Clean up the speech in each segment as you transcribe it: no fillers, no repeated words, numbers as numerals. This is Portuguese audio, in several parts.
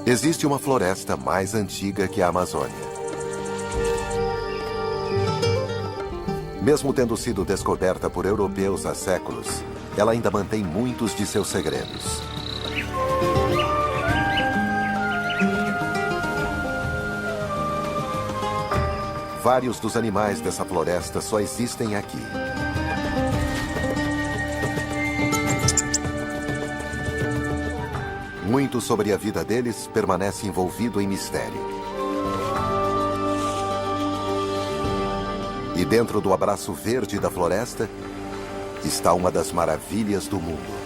Existe uma floresta mais antiga que a Amazônia. Mesmo tendo sido descoberta por europeus há séculos, ela ainda mantém muitos de seus segredos. Vários dos animais dessa floresta só existem aqui. Muito sobre a vida deles permanece envolvido em mistério. E dentro do abraço verde da floresta está uma das maravilhas do mundo.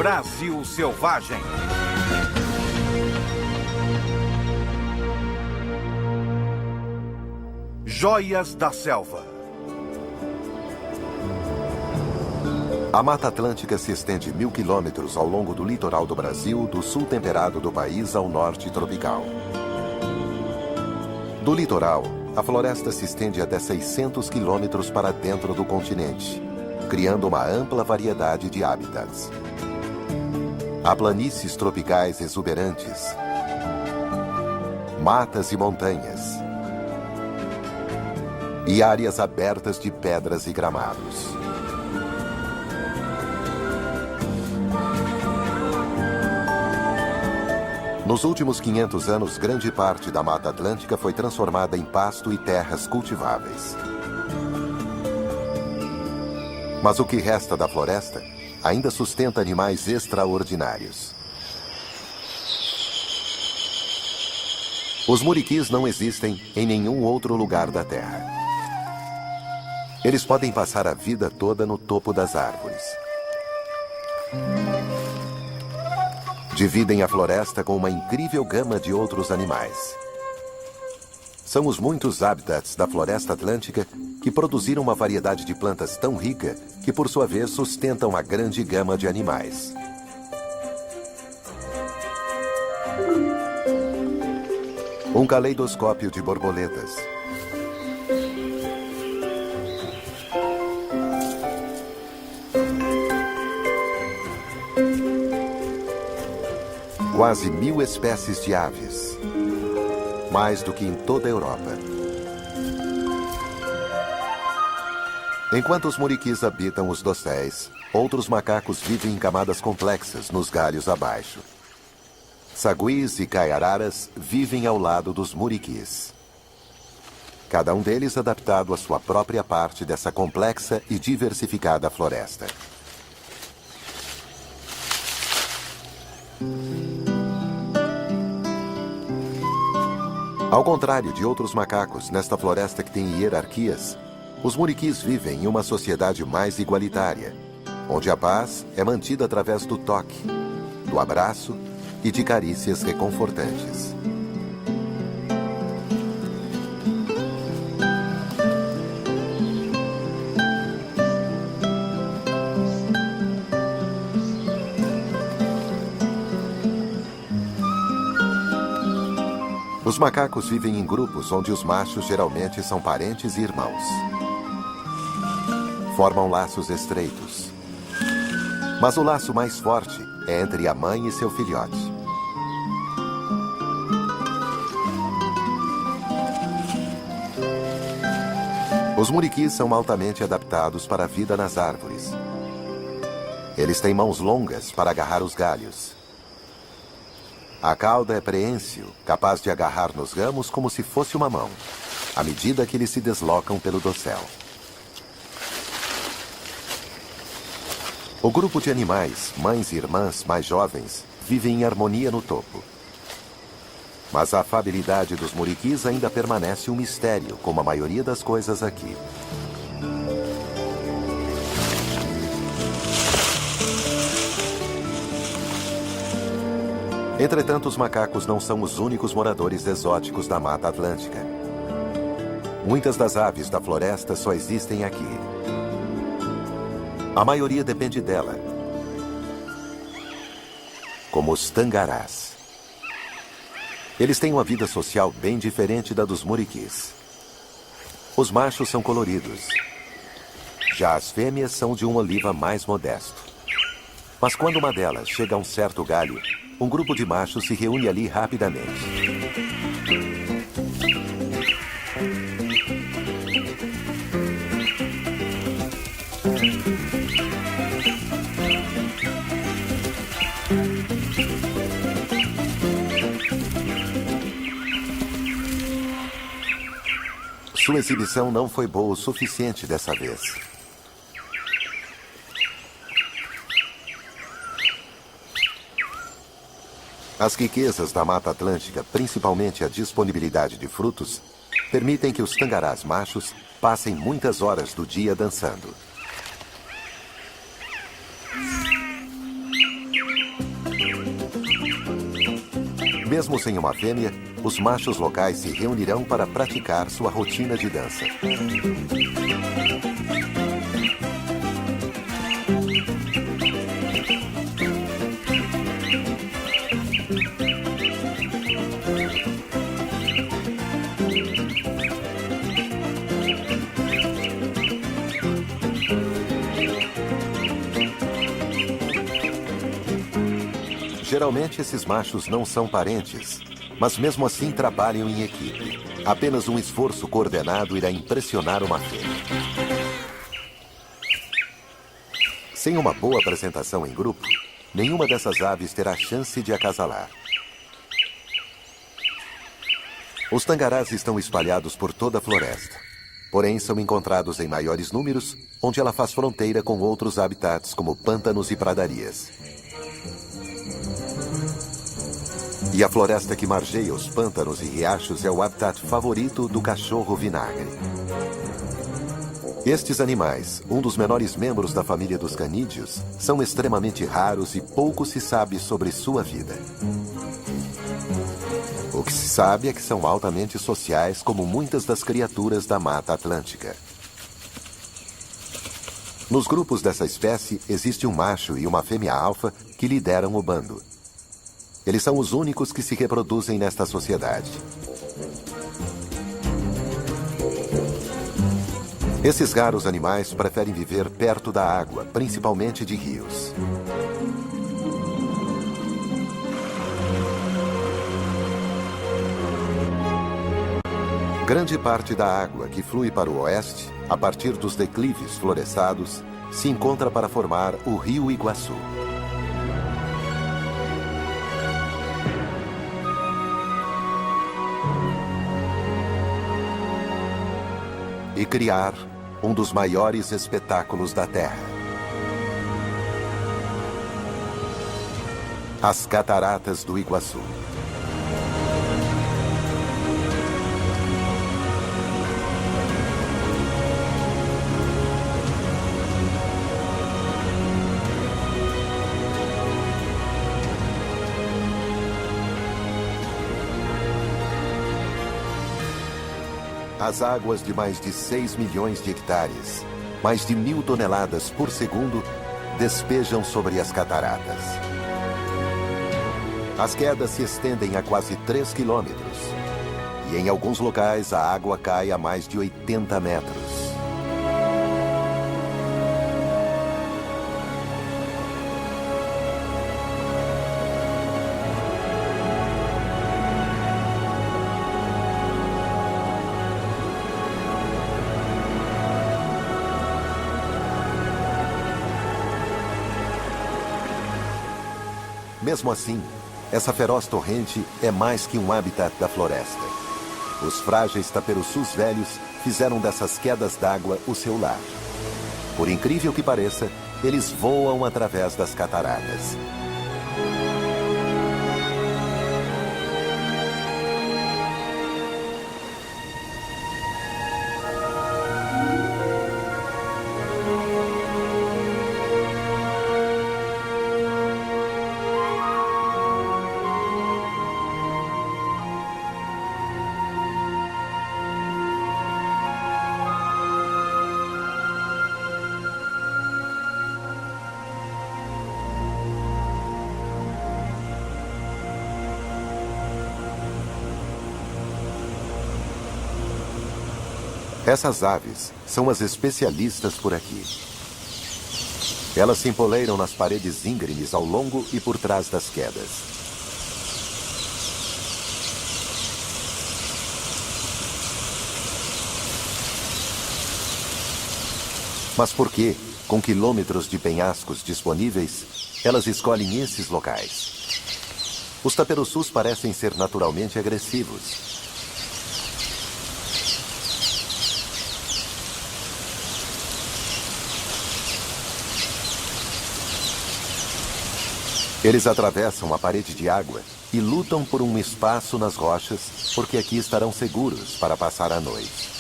Brasil Selvagem. Joias da Selva. A Mata Atlântica se estende 1.000 quilômetros ao longo do litoral do Brasil, do sul temperado do país ao norte tropical. Do litoral, a floresta se estende até 600 quilômetros para dentro do continente, criando uma ampla variedade de hábitats. Há planícies tropicais exuberantes, matas e montanhas, e áreas abertas de pedras e gramados. Nos últimos 500 anos, grande parte da Mata Atlântica foi transformada em pasto e terras cultiváveis. Mas o que resta da floresta ainda sustenta animais extraordinários. Os muriquis não existem em nenhum outro lugar da Terra. Eles podem passar a vida toda no topo das árvores. Dividem a floresta com uma incrível gama de outros animais. São os muitos hábitats da floresta atlântica que produziram uma variedade de plantas tão rica que, por sua vez, sustentam a grande gama de animais. Um caleidoscópio de borboletas. Quase 1.000 espécies de aves. Mais do que em toda a Europa. Enquanto os muriquis habitam os dosséis, outros macacos vivem em camadas complexas nos galhos abaixo. Saguis e caiararas vivem ao lado dos muriquis. Cada um deles adaptado à sua própria parte dessa complexa e diversificada floresta. Ao contrário de outros macacos nesta floresta que tem hierarquias, os muriquis vivem em uma sociedade mais igualitária, onde a paz é mantida através do toque, do abraço e de carícias reconfortantes. Os macacos vivem em grupos onde os machos geralmente são parentes e irmãos. Formam laços estreitos. Mas o laço mais forte é entre a mãe e seu filhote. Os muriquis são altamente adaptados para a vida nas árvores. Eles têm mãos longas para agarrar os galhos. A cauda é preênsil, capaz de agarrar nos ramos como se fosse uma mão, à medida que eles se deslocam pelo dossel. O grupo de animais, mães e irmãs mais jovens, vivem em harmonia no topo. Mas a afabilidade dos muriquis ainda permanece um mistério, como a maioria das coisas aqui. Entretanto, os macacos não são os únicos moradores exóticos da Mata Atlântica. Muitas das aves da floresta só existem aqui. A maioria depende dela, como os tangarás. Eles têm uma vida social bem diferente da dos muriquis. Os machos são coloridos. Já as fêmeas são de um oliva mais modesto. Mas quando uma delas chega a um certo galho, um grupo de machos se reúne ali rapidamente. Sua exibição não foi boa o suficiente dessa vez. As riquezas da Mata Atlântica, principalmente a disponibilidade de frutos, permitem que os tangarás machos passem muitas horas do dia dançando. Mesmo sem uma fêmea, os machos locais se reunirão para praticar sua rotina de dança. Geralmente, esses machos não são parentes, mas mesmo assim trabalham em equipe. Apenas um esforço coordenado irá impressionar uma fêmea. Sem uma boa apresentação em grupo, nenhuma dessas aves terá chance de acasalar. Os tangarás estão espalhados por toda a floresta, porém são encontrados em maiores números, onde ela faz fronteira com outros habitats como pântanos e pradarias. E a floresta que margeia os pântanos e riachos é o habitat favorito do cachorro vinagre. Estes animais, um dos menores membros da família dos canídeos, são extremamente raros e pouco se sabe sobre sua vida. O que se sabe é que são altamente sociais, como muitas das criaturas da Mata Atlântica. Nos grupos dessa espécie, existe um macho e uma fêmea alfa que lideram o bando. Eles são os únicos que se reproduzem nesta sociedade. Esses raros animais preferem viver perto da água, principalmente de rios. Grande parte da água que flui para o oeste, a partir dos declives florestados, se encontra para formar o Rio Iguaçu. E criar um dos maiores espetáculos da Terra. As Cataratas do Iguaçu. As águas de mais de 6 milhões de hectares, mais de 1.000 toneladas por segundo, despejam sobre as cataratas. As quedas se estendem a quase 3 quilômetros. E em alguns locais a água cai a mais de 80 metros. Mesmo assim, essa feroz torrente é mais que um habitat da floresta. Os frágeis taperoçus velhos fizeram dessas quedas d'água o seu lar. Por incrível que pareça, eles voam através das cataratas. Essas aves são as especialistas por aqui. Elas se empoleiram nas paredes íngremes ao longo e por trás das quedas. Mas por que, com quilômetros de penhascos disponíveis, elas escolhem esses locais? Os taperoçus parecem ser naturalmente agressivos. Eles atravessam a parede de água e lutam por um espaço nas rochas, porque aqui estarão seguros para passar a noite.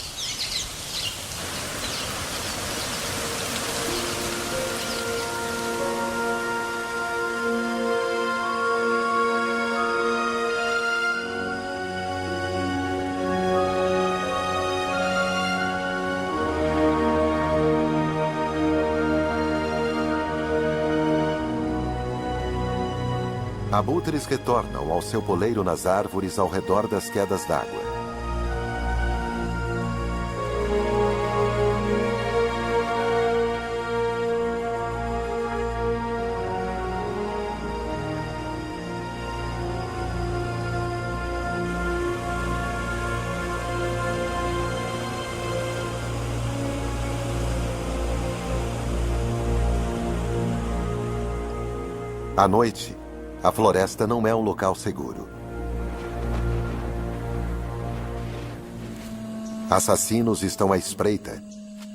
Abutres retornam ao seu poleiro nas árvores ao redor das quedas d'água. À noite, a floresta não é um local seguro. Assassinos estão à espreita,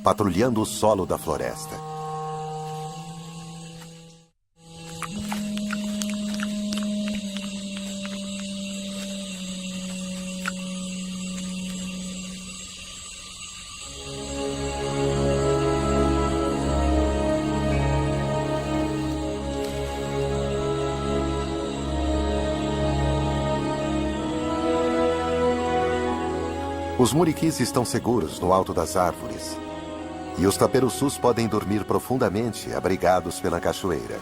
patrulhando o solo da floresta. Os muriquis estão seguros no alto das árvores. E os taperoçus podem dormir profundamente, abrigados pela cachoeira.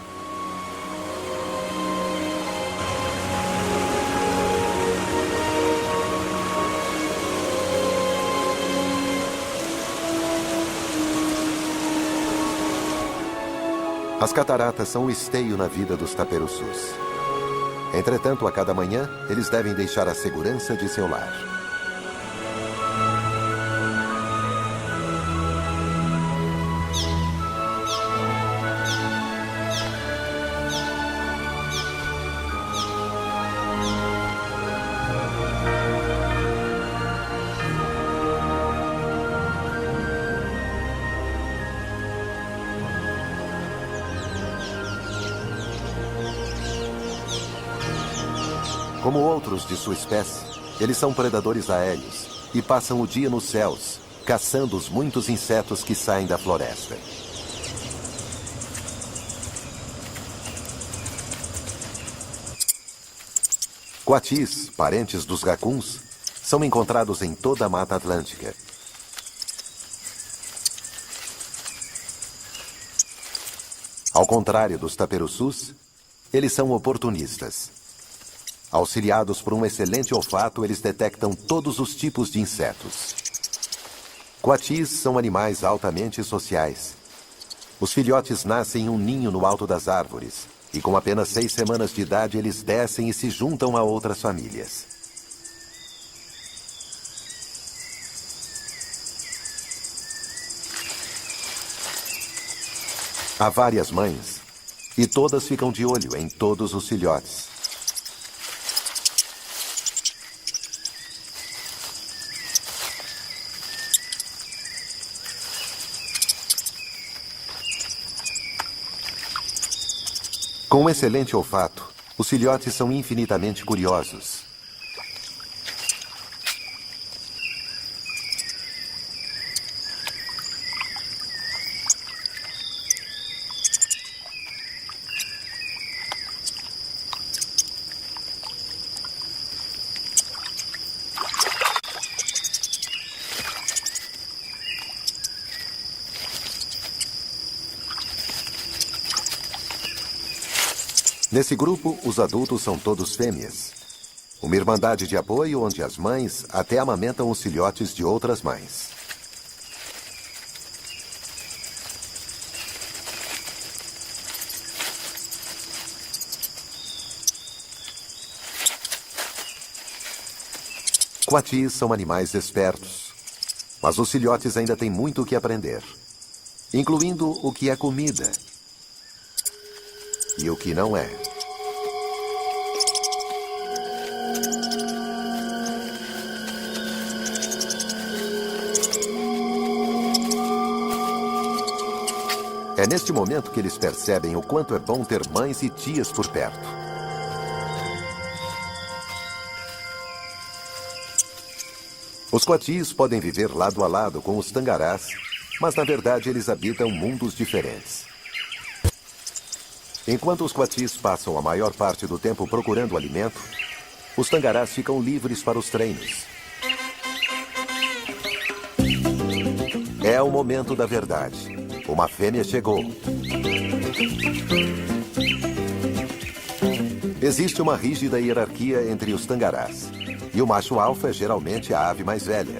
As cataratas são o esteio na vida dos taperoçus. Entretanto, a cada manhã, eles devem deixar a segurança de seu lar. Como outros de sua espécie, eles são predadores aéreos e passam o dia nos céus, caçando os muitos insetos que saem da floresta. Coatis, parentes dos racuns, são encontrados em toda a Mata Atlântica. Ao contrário dos taperoçus, eles são oportunistas. Auxiliados por um excelente olfato, eles detectam todos os tipos de insetos. Coatis são animais altamente sociais. Os filhotes nascem em um ninho no alto das árvores, e com apenas 6 semanas de idade eles descem e se juntam a outras famílias. Há várias mães, e todas ficam de olho em todos os filhotes. Com um excelente olfato, os filhotes são infinitamente curiosos. Nesse grupo, os adultos são todos fêmeas. Uma irmandade de apoio onde as mães até amamentam os filhotes de outras mães. Coatis são animais espertos, mas os filhotes ainda têm muito o que aprender, incluindo o que é comida e o que não é. É neste momento que eles percebem o quanto é bom ter mães e tias por perto. Os coatis podem viver lado a lado com os tangarás, mas na verdade eles habitam mundos diferentes. Enquanto os coatis passam a maior parte do tempo procurando alimento, os tangarás ficam livres para os treinos. É o momento da verdade. Uma fêmea chegou. Existe uma rígida hierarquia entre os tangarás. E o macho alfa é geralmente a ave mais velha.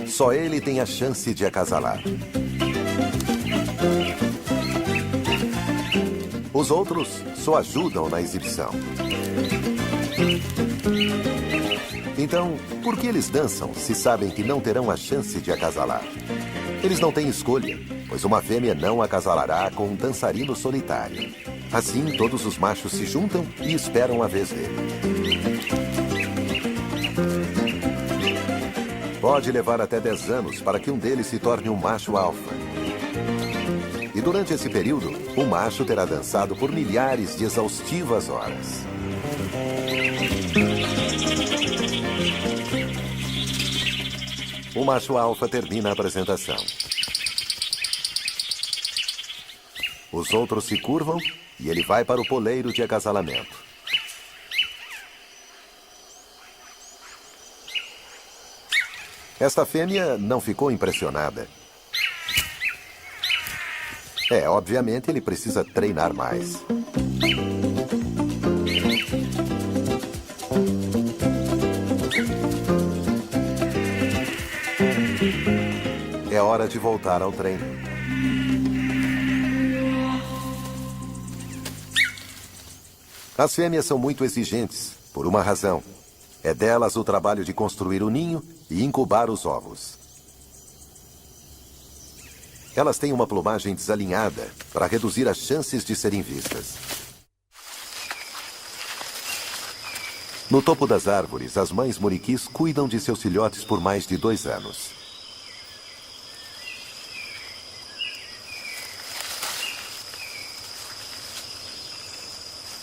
Só ele tem a chance de acasalar. Os outros só ajudam na exibição. Então, por que eles dançam se sabem que não terão a chance de acasalar? Eles não têm escolha, pois uma fêmea não acasalará com um dançarino solitário. Assim, todos os machos se juntam e esperam a vez dele. Pode levar até 10 anos para que um deles se torne um macho alfa. E durante esse período, o macho terá dançado por milhares de exaustivas horas. O macho alfa termina a apresentação. Os outros se curvam e ele vai para o poleiro de acasalamento. Esta fêmea não ficou impressionada. Obviamente ele precisa treinar mais. É hora de voltar ao treino. As fêmeas são muito exigentes, por uma razão. É delas o trabalho de construir o ninho e incubar os ovos. Elas têm uma plumagem desalinhada para reduzir as chances de serem vistas. No topo das árvores, as mães muriquis cuidam de seus filhotes por mais de 2 anos.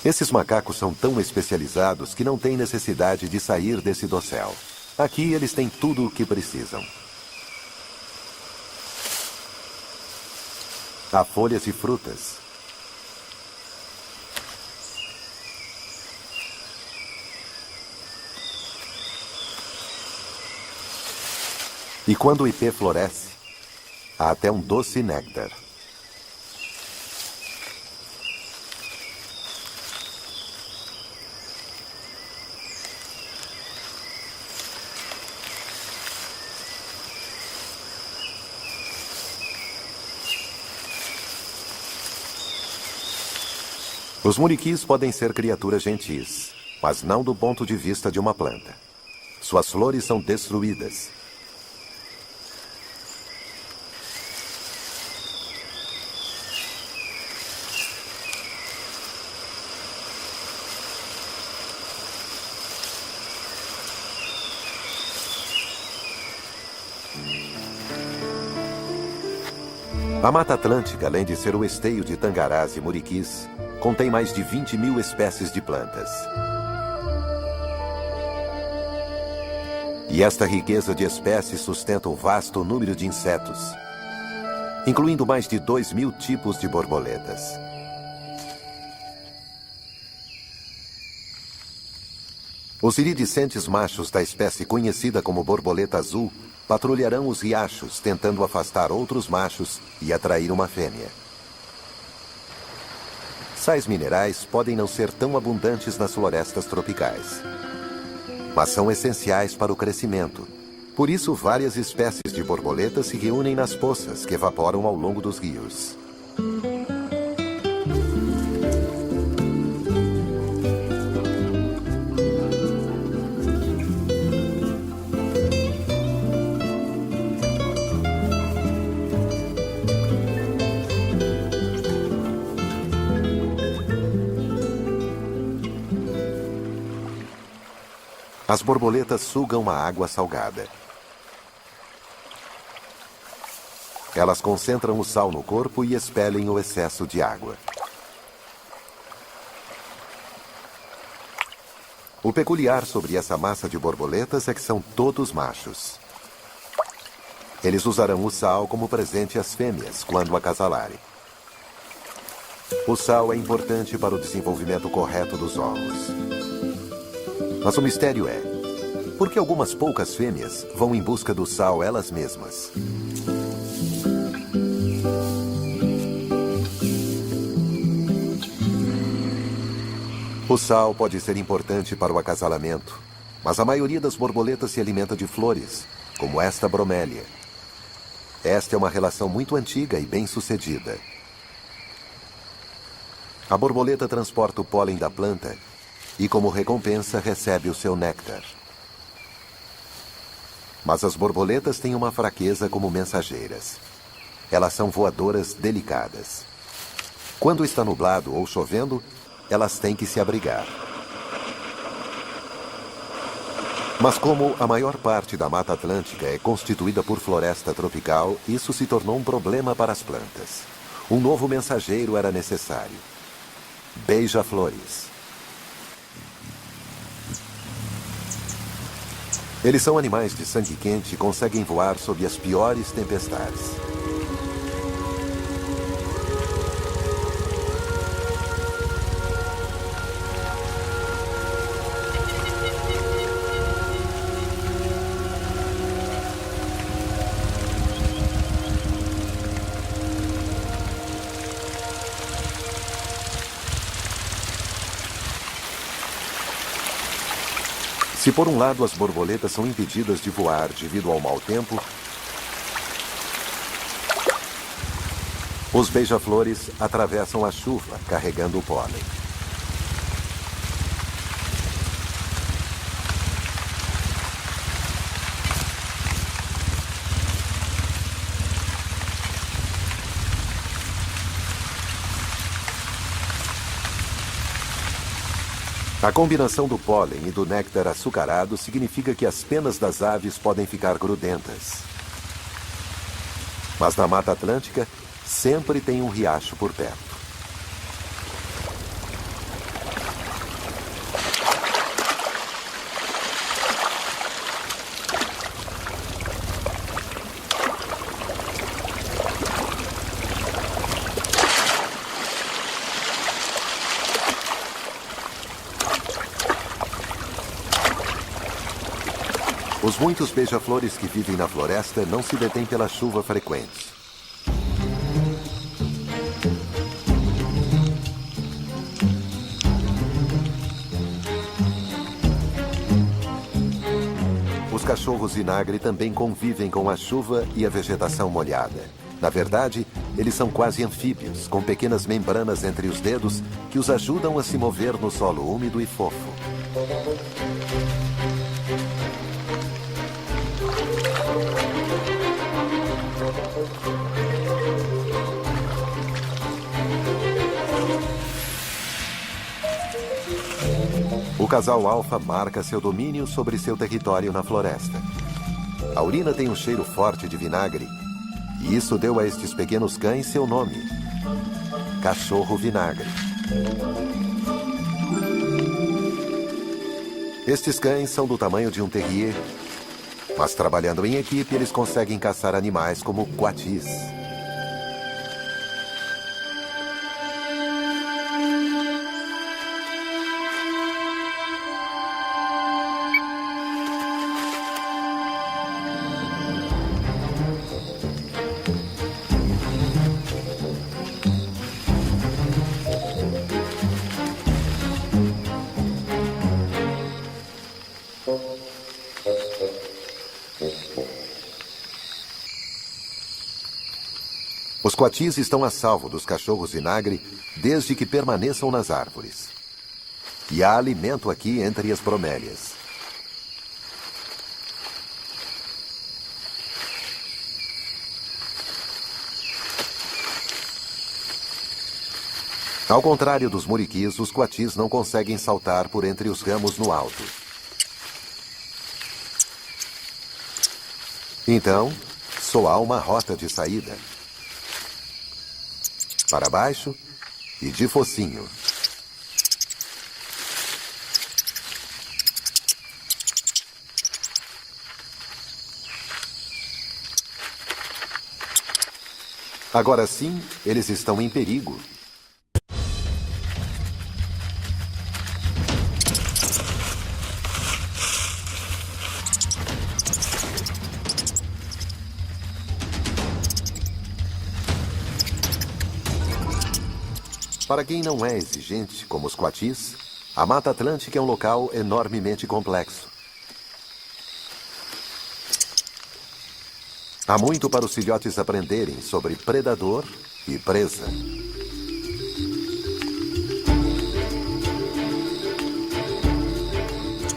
Esses macacos são tão especializados que não têm necessidade de sair desse dossel. Aqui eles têm tudo o que precisam. Há folhas e frutas. E quando o ipê floresce, há até um doce néctar. Os muriquis podem ser criaturas gentis, mas não do ponto de vista de uma planta. Suas flores são destruídas. A Mata Atlântica, além de ser o esteio de tangarás e muriquis, contém mais de 20.000 espécies de plantas. E esta riqueza de espécies sustenta um vasto número de insetos, incluindo mais de 2.000 tipos de borboletas. Os iridescentes machos da espécie conhecida como borboleta azul patrulharão os riachos, tentando afastar outros machos e atrair uma fêmea. Sais minerais podem não ser tão abundantes nas florestas tropicais, mas são essenciais para o crescimento. Por isso, várias espécies de borboletas se reúnem nas poças que evaporam ao longo dos rios. As borboletas sugam a água salgada. Elas concentram o sal no corpo e expelem o excesso de água. O peculiar sobre essa massa de borboletas é que são todos machos. Eles usarão o sal como presente às fêmeas quando acasalarem. O sal é importante para o desenvolvimento correto dos ovos. Mas o mistério é, por que algumas poucas fêmeas vão em busca do sal elas mesmas? O sal pode ser importante para o acasalamento, mas a maioria das borboletas se alimenta de flores, como esta bromélia. Esta é uma relação muito antiga e bem-sucedida. A borboleta transporta o pólen da planta e, como recompensa, recebe o seu néctar. Mas as borboletas têm uma fraqueza como mensageiras. Elas são voadoras delicadas. Quando está nublado ou chovendo, elas têm que se abrigar. Mas como a maior parte da Mata Atlântica é constituída por floresta tropical, isso se tornou um problema para as plantas. Um novo mensageiro era necessário. Beija-flores. Eles são animais de sangue quente e conseguem voar sob as piores tempestades. Se por um lado as borboletas são impedidas de voar devido ao mau tempo, os beija-flores atravessam a chuva carregando o pólen. A combinação do pólen e do néctar açucarado significa que as penas das aves podem ficar grudentas. Mas na Mata Atlântica, sempre tem um riacho por perto. Os muitos beija-flores que vivem na floresta não se detêm pela chuva frequente. Os cachorros vinagre também convivem com a chuva e a vegetação molhada. Na verdade, eles são quase anfíbios, com pequenas membranas entre os dedos que os ajudam a se mover no solo úmido e fofo. O casal alfa marca seu domínio sobre seu território na floresta. A urina tem um cheiro forte de vinagre, e isso deu a estes pequenos cães seu nome: cachorro vinagre. Estes cães são do tamanho de um terrier, mas trabalhando em equipe eles conseguem caçar animais como coatis. Os coatis estão a salvo dos cachorros vinagre desde que permaneçam nas árvores. E há alimento aqui entre as bromélias. Ao contrário dos muriquis, os coatis não conseguem saltar por entre os ramos no alto. Então, só há uma rota de saída. Para baixo e de focinho. Agora sim, eles estão em perigo. Para quem não é exigente, como os coatis, a Mata Atlântica é um local enormemente complexo. Há muito para os filhotes aprenderem sobre predador e presa.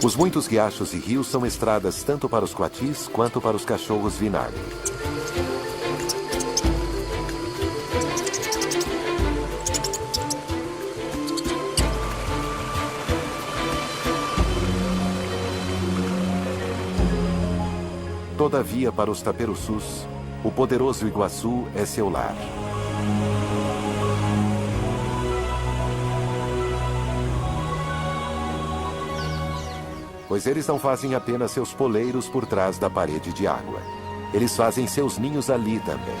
Os muitos riachos e rios são estradas tanto para os coatis quanto para os cachorros vinagre. Todavia, para os taperoçus, o poderoso Iguaçu é seu lar. Pois eles não fazem apenas seus poleiros por trás da parede de água. Eles fazem seus ninhos ali também.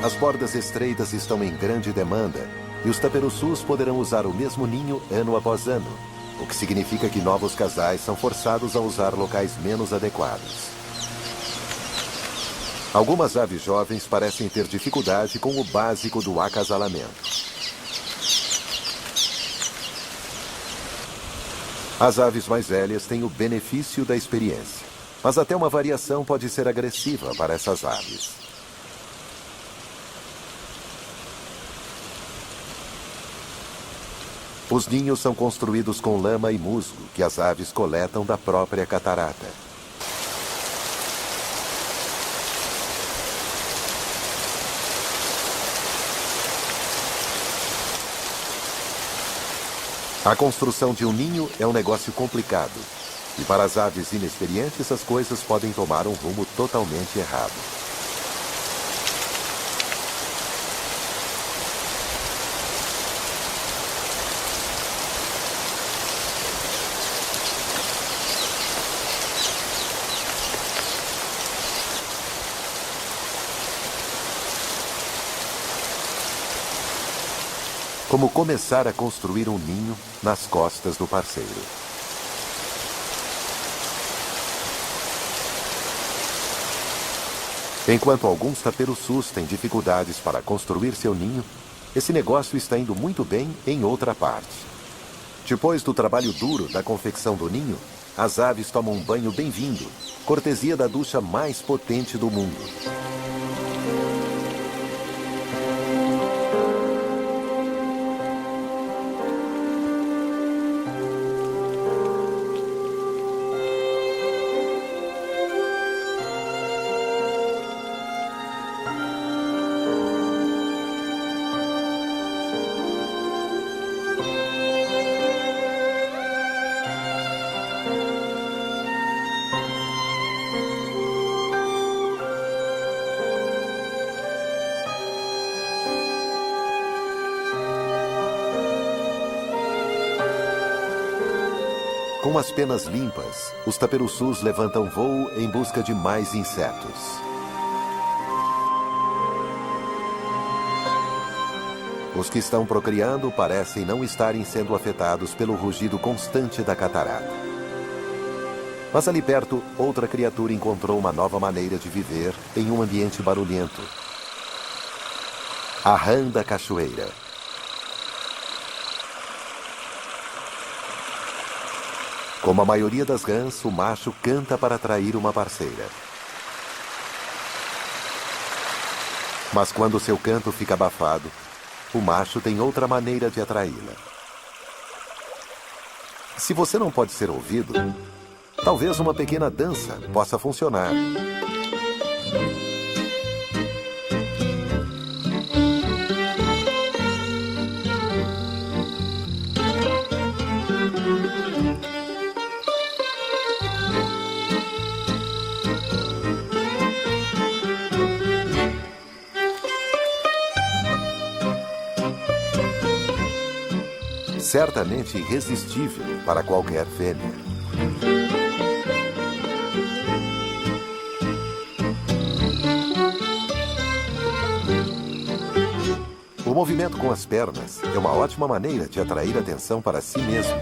As bordas estreitas estão em grande demanda e os taperoçus poderão usar o mesmo ninho ano após ano. O que significa que novos casais são forçados a usar locais menos adequados. Algumas aves jovens parecem ter dificuldade com o básico do acasalamento. As aves mais velhas têm o benefício da experiência, mas até uma variação pode ser agressiva para essas aves. Os ninhos são construídos com lama e musgo que as aves coletam da própria catarata. A construção de um ninho é um negócio complicado, e para as aves inexperientes as coisas podem tomar um rumo totalmente errado. Como começar a construir um ninho nas costas do parceiro. Enquanto alguns taperoçus têm dificuldades para construir seu ninho, esse negócio está indo muito bem em outra parte. Depois do trabalho duro da confecção do ninho, as aves tomam um banho bem-vindo, cortesia da ducha mais potente do mundo. Com as penas limpas, os taperoçus levantam voo em busca de mais insetos. Os que estão procriando parecem não estarem sendo afetados pelo rugido constante da catarata. Mas ali perto, outra criatura encontrou uma nova maneira de viver em um ambiente barulhento. A rã da cachoeira. Como a maioria das rãs, o macho canta para atrair uma parceira. Mas quando seu canto fica abafado, o macho tem outra maneira de atraí-la. Se você não pode ser ouvido, talvez uma pequena dança possa funcionar. certamente irresistível para qualquer fêmea. O movimento com as pernas é uma ótima maneira de atrair atenção para si mesmo.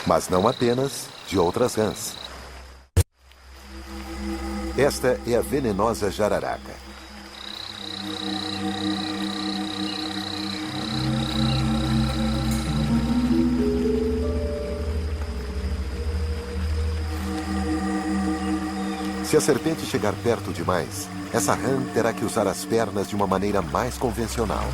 Mas não apenas de outras rãs. Esta é a venenosa jararaca. Se a serpente chegar perto demais, essa rã terá que usar as pernas de uma maneira mais convencional.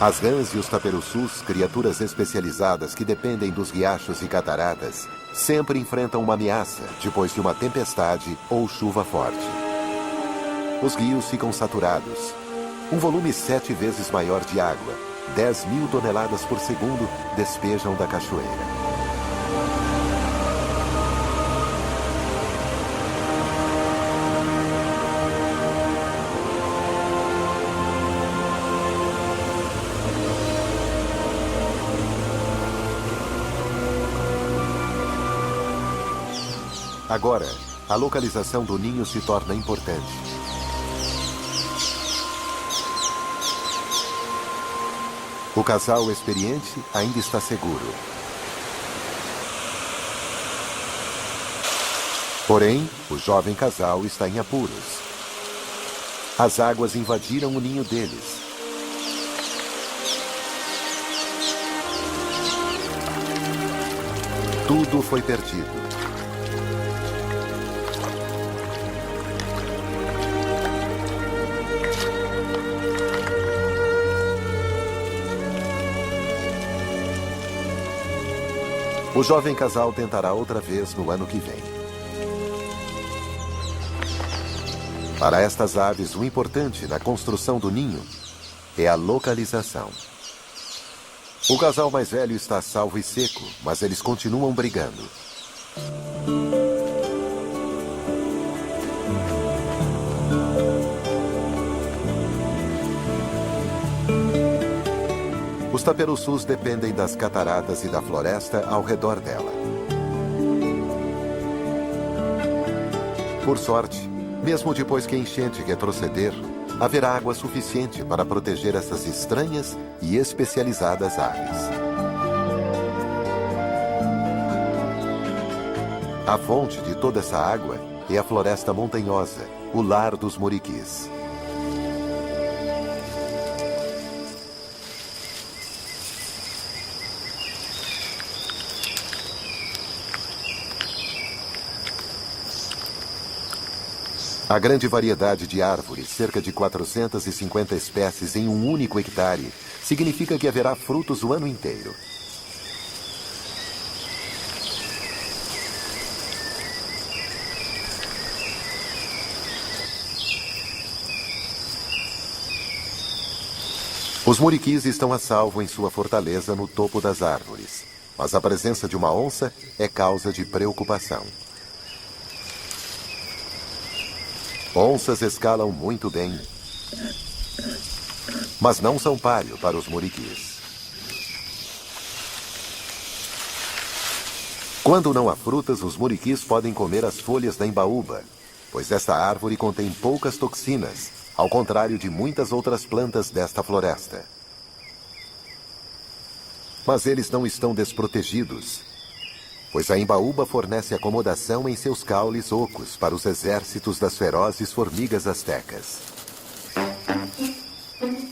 As rãs e os taperoçus, criaturas especializadas que dependem dos riachos e cataratas, sempre enfrentam uma ameaça depois de uma tempestade ou chuva forte. Os rios ficam saturados. Um volume 7 vezes maior de água, 10.000 toneladas por segundo, despejam da cachoeira. Agora, a localização do ninho se torna importante. O casal experiente ainda está seguro. Porém, o jovem casal está em apuros. As águas invadiram o ninho deles. Tudo foi perdido. O jovem casal tentará outra vez no ano que vem. Para estas aves, o importante na construção do ninho é a localização. O casal mais velho está salvo e seco, mas eles continuam brigando. Os taperoçus dependem das cataratas e da floresta ao redor dela. Por sorte, mesmo depois que a enchente retroceder, haverá água suficiente para proteger essas estranhas e especializadas aves. A fonte de toda essa água é a floresta montanhosa, o lar dos muriquis. A grande variedade de árvores, cerca de 450 espécies em um único hectare, significa que haverá frutos o ano inteiro. Os muriquis estão a salvo em sua fortaleza no topo das árvores, mas a presença de uma onça é causa de preocupação. Onças escalam muito bem, mas não são páreo para os muriquis. Quando não há frutas, os muriquis podem comer as folhas da embaúba, pois esta árvore contém poucas toxinas, ao contrário de muitas outras plantas desta floresta. Mas eles não estão desprotegidos, pois a embaúba fornece acomodação em seus caules ocos para os exércitos das ferozes formigas astecas.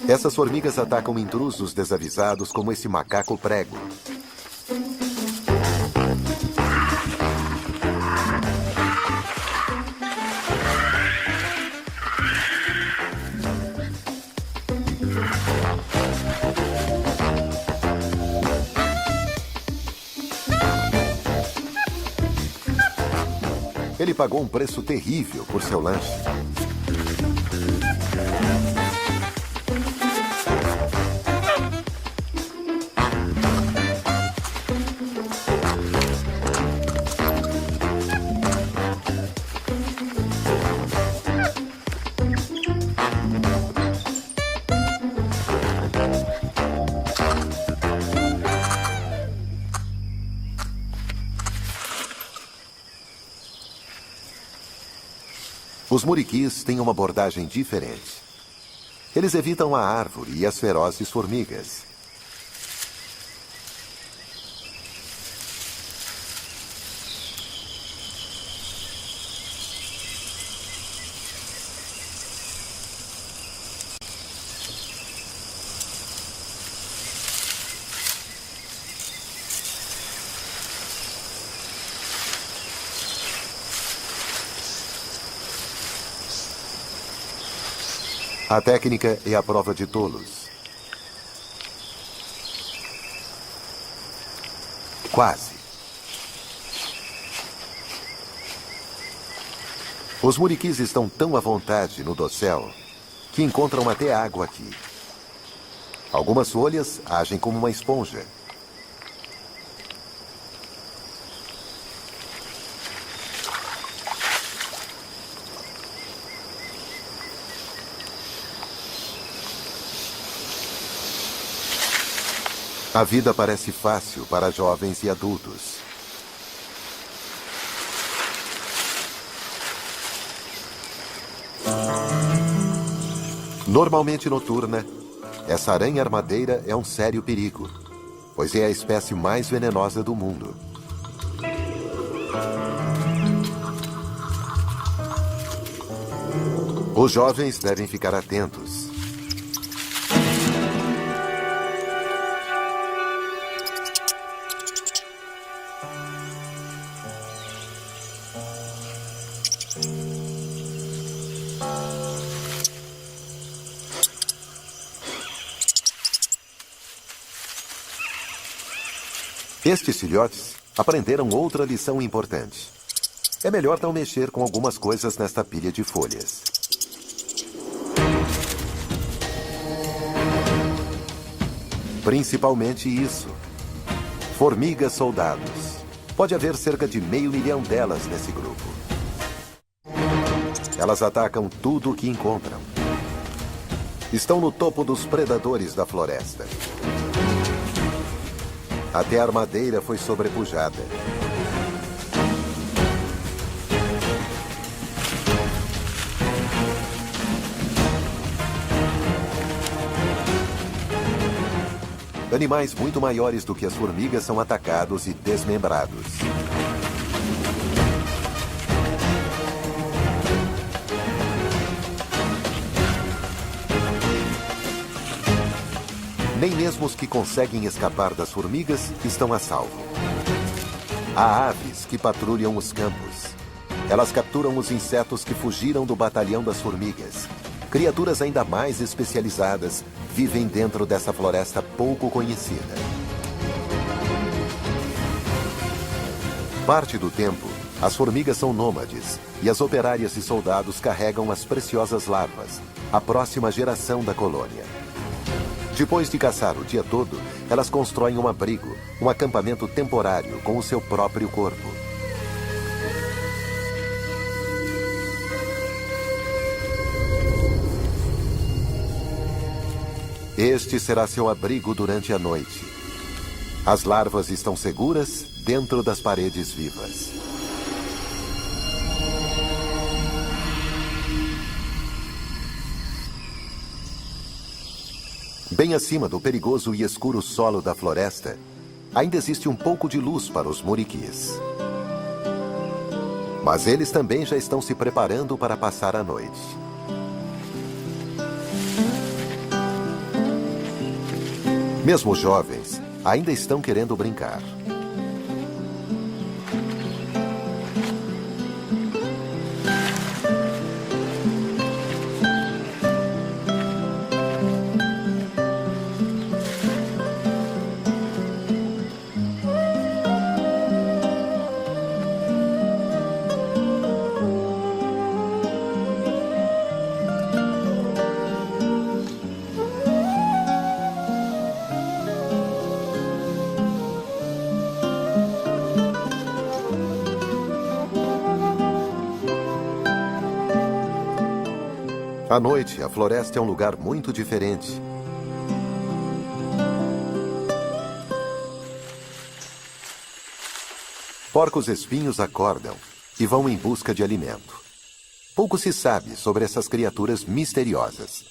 Essas formigas atacam intrusos desavisados como esse macaco prego. Ele pagou um preço terrível por seu lanche. Os muriquis têm uma abordagem diferente. Eles evitam a árvore e as ferozes formigas. A técnica é a prova de tolos. Quase. Os muriquis estão tão à vontade no dossel que encontram até água aqui. Algumas folhas agem como uma esponja. A vida parece fácil para jovens e adultos. Normalmente noturna, essa aranha armadeira é um sério perigo, pois é a espécie mais venenosa do mundo. Os jovens devem ficar atentos. Estes filhotes aprenderam outra lição importante. É melhor não mexer com algumas coisas nesta pilha de folhas. Principalmente isso. Formigas soldados. Pode haver cerca de 500 mil delas nesse grupo. Elas atacam tudo o que encontram. Estão no topo dos predadores da floresta. Até a armadeira foi sobrepujada. Animais muito maiores do que as formigas são atacados e desmembrados. Nem mesmo os que conseguem escapar das formigas estão a salvo. Há aves que patrulham os campos. Elas capturam os insetos que fugiram do batalhão das formigas. Criaturas ainda mais especializadas vivem dentro dessa floresta pouco conhecida. Parte do tempo, as formigas são nômades e as operárias e soldados carregam as preciosas larvas, a próxima geração da colônia. Depois de caçar o dia todo, elas constroem um abrigo, um acampamento temporário com o seu próprio corpo. Este será seu abrigo durante a noite. As larvas estão seguras dentro das paredes vivas. Bem acima do perigoso e escuro solo da floresta, ainda existe um pouco de luz para os muriquis. Mas eles também já estão se preparando para passar a noite. Mesmo os jovens ainda estão querendo brincar. À noite, a floresta é um lugar muito diferente. Porcos-espinhos acordam e vão em busca de alimento. pouco se sabe sobre essas criaturas misteriosas.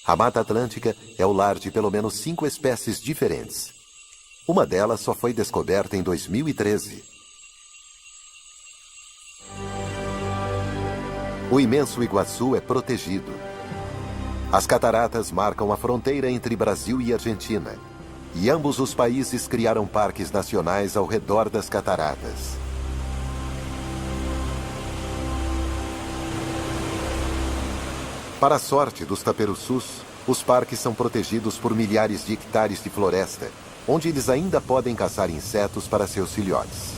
A Mata Atlântica é o lar de pelo menos 5 espécies diferentes. Uma delas só foi descoberta em 2013. O imenso Iguaçu é protegido. As cataratas marcam a fronteira entre Brasil e Argentina, e ambos os países criaram parques nacionais ao redor das cataratas. Para a sorte dos taperoçus, os parques são protegidos por milhares de hectares de floresta, onde eles ainda podem caçar insetos para seus filhotes.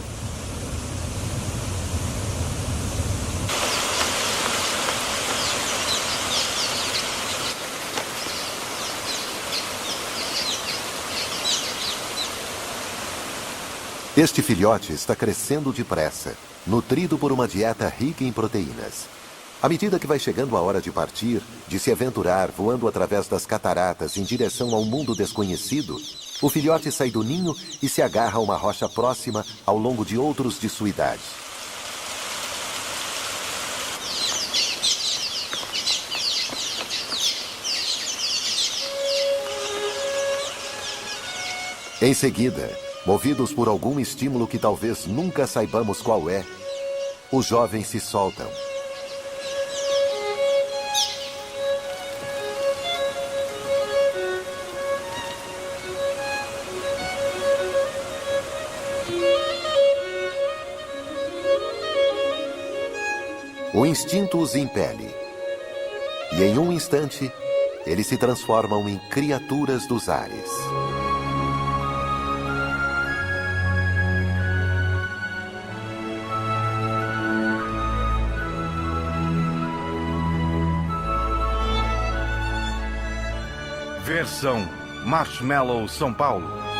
Este filhote está crescendo depressa, nutrido por uma dieta rica em proteínas. À medida que vai chegando a hora de partir, de se aventurar voando através das cataratas em direção ao mundo desconhecido, o filhote sai do ninho e se agarra a uma rocha próxima ao longo de outros de sua idade. Em seguida, movidos por algum estímulo que talvez nunca saibamos qual é, os jovens se soltam. O instinto os impele. E em um instante, eles se transformam em criaturas dos ares. Versão Marshmallow São Paulo.